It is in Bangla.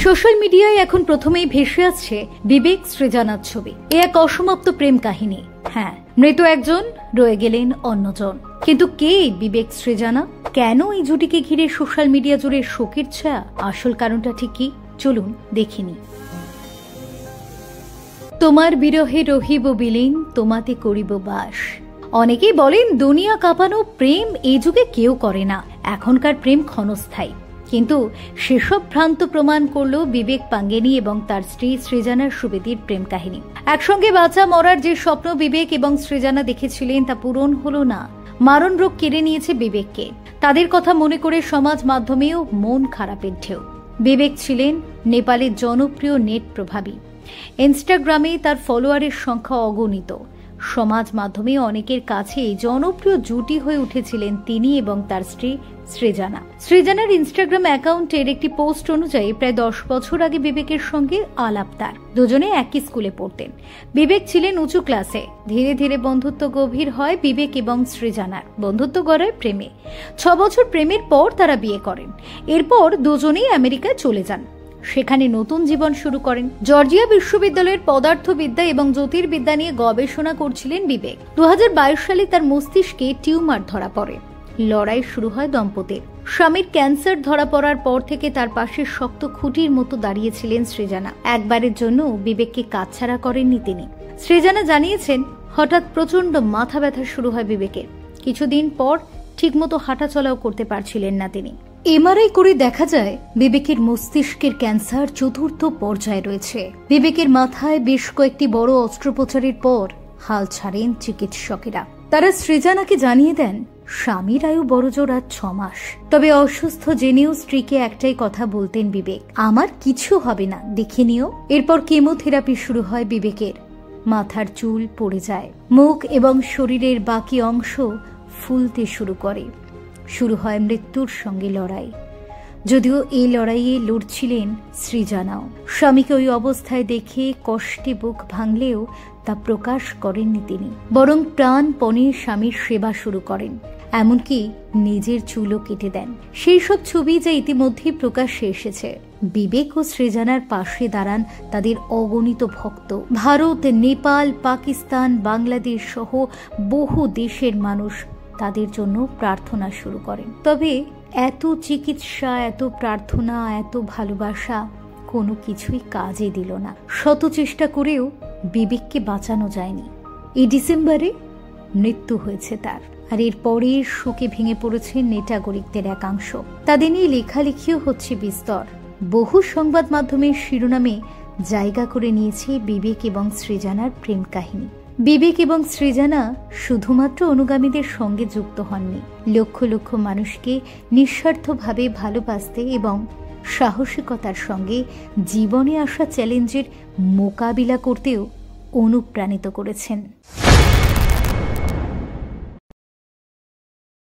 সোশ্যাল মিডিয়ায় এখন প্রথমেই ভেসে আসছে বিবেক সৃজানার ছবি। এ এক অসমাপ্ত প্রেম কাহিনী। হ্যাঁ, মৃত একজন, রয়ে গেলেন অন্যজন। কিন্তু কে বিবেক সৃজানা? কেন এই জুটিকে ঘিরে সোশ্যাল মিডিয়া জুড়ে শোকের ছায়া? আসল কারণটা ঠিক কি? চলুন দেখিনি। তোমার বিরহে রহিব বিলীন, তোমাতে করিব বাস। অনেকেই বলেন দুনিয়া কাঁপানো প্রেম এই যুগে কেউ করে না, এখনকার প্রেম ক্ষণস্থায়ী। কিন্তু সেসব ভ্রান্ত প্রমাণ করল বিবেক পাঙ্গেনি এবং তার স্ত্রী সৃজানার সুবেদীর প্রেম কাহিনী। একসঙ্গে বাঁচা মরার যে স্বপ্ন বিবেক এবং সৃজানা দেখেছিলেন তা পূরণ হলো না। মারণ রোগ কেড়ে নিয়েছে বিবেককে। তাদের কথা মনে করে সমাজ মাধ্যমেও মন খারাপের ঢেউ। বিবেক ছিলেন নেপালের জনপ্রিয় নেট প্রভাবী। ইনস্টাগ্রামে তার ফলোয়ারের সংখ্যা অগণিত। সমাজ মাধ্যমে অনেকের কাছে জনপ্রিয় জুটি হয়ে উঠেছিলেন তিনি এবং তার স্ত্রী সৃজানা। সৃজানার ইনস্টাগ্রাম অ্যাকাউন্টের একটি পোস্ট অনুযায়ী প্রায় 10 বছর আগে বিবেকের সঙ্গে আলাপ তার। দুজনে একই স্কুলে পড়তেন। বিবেক ছিলেন উঁচু ক্লাসে। ধীরে ধীরে বন্ধুত্ব গভীর হয় বিবেক এবং সৃজানার। বন্ধুত্ব গড়ায় প্রেমে। 6 বছর প্রেমের পর তারা বিয়ে করেন। এরপর দুজনেই আমেরিকায় চলে যান। সেখানে নতুন জীবন শুরু করেন। জর্জিয়া বিশ্ববিদ্যালয়ের পদার্থবিদ্যা এবং জ্যোতির্বিদ্যা নিয়ে গবেষণা করছিলেন বিবেক। 2022 সালে তার মস্তিষ্কে টিউমার ধরা পড়ে। লড়াই শুরু হয় দম্পতির। স্বামীর ক্যান্সার ধরা পড়ার পর থেকে তার পাশে শক্ত খুঁটির মতো দাঁড়িয়েছিলেন সৃজানা। একবারের জন্য বিবেককে কাছছাড়া করেননি তিনি। সৃজানা জানিয়েছেন, হঠাৎ প্রচন্ড মাথা ব্যথা শুরু হয় বিবেকের। কিছুদিন পর ঠিকমতো হাঁটাচলাও করতে পারছিলেন না তিনি। এমআরআই করে দেখা যায় বিবেকের মস্তিষ্কের ক্যান্সার 4র্থ পর্যায়ে রয়েছে। বিবেকের মাথায় বেশ কয়েকটি বড় অস্ত্রোপচারের পর হাল ছাড়েন চিকিৎসকেরা। তারা সৃজানাকে জানিয়ে দেন স্বামীর আয়ু বড়জোর আর 6 মাস। তবে অসুস্থ জেনেও স্ত্রীকে একটাই কথা বলতেন বিবেক, আমার কিছু হবে না, দেখে নিও। এরপর কেমোথেরাপি শুরু হয় বিবেকের। মাথার চুল পড়ে যায়, মুখ এবং শরীরের বাকি অংশ ফুলতে শুরু করে। শুরু হয় মৃত্যুর সঙ্গে লড়াই। যদিও এই লড়াইয়ে লড়ছিলেন সৃজানাও। স্বামীকে ওই অবস্থায় দেখে কষ্টে বুক ভাঙলেও তা প্রকাশ করেননি তিনি, বরং প্রাণপণে স্বামীর সেবা শুরু করেন। এমনকি নিজের চুলও কেটে দেন। সেই সব ছবি যা ইতিমধ্যেই প্রকাশ্যে এসেছে। বিবেক ও সৃজানার পাশে দাঁড়ান তাদের অগণিত ভক্ত। ভারত, নেপাল, পাকিস্তান, বাংলাদেশ সহ বহু দেশের মানুষ তাদের জন্য প্রার্থনা শুরু করেন। তবে এত চিকিৎসা, এত প্রার্থনা, এত ভালোবাসা কোনো কিছুই কাজে দিল না। শত চেষ্টা করেও বিবেককে বাঁচানো যায়নি। এই ডিসেম্বরে মৃত্যু হয়েছে তার। আর এরপরে শোকে ভেঙে পড়েছে নেটাগরিকদের একাংশ। তাদের নিয়ে লেখালেখিও হচ্ছে বিস্তর। বহু সংবাদ মাধ্যমের শিরোনামে জায়গা করে নিয়েছে বিবেক এবং সৃজানার প্রেম কাহিনী। বিবেক এবং সৃজানা শুধুমাত্র অনুগামীদের সঙ্গে যুক্ত হননি, লক্ষ লক্ষ মানুষকে নিঃস্বার্থভাবে ভালোবাসতে এবং সাহসিকতার সঙ্গে জীবনে আসা চ্যালেঞ্জের মোকাবিলা করতেও অনুপ্রাণিত করেছেন।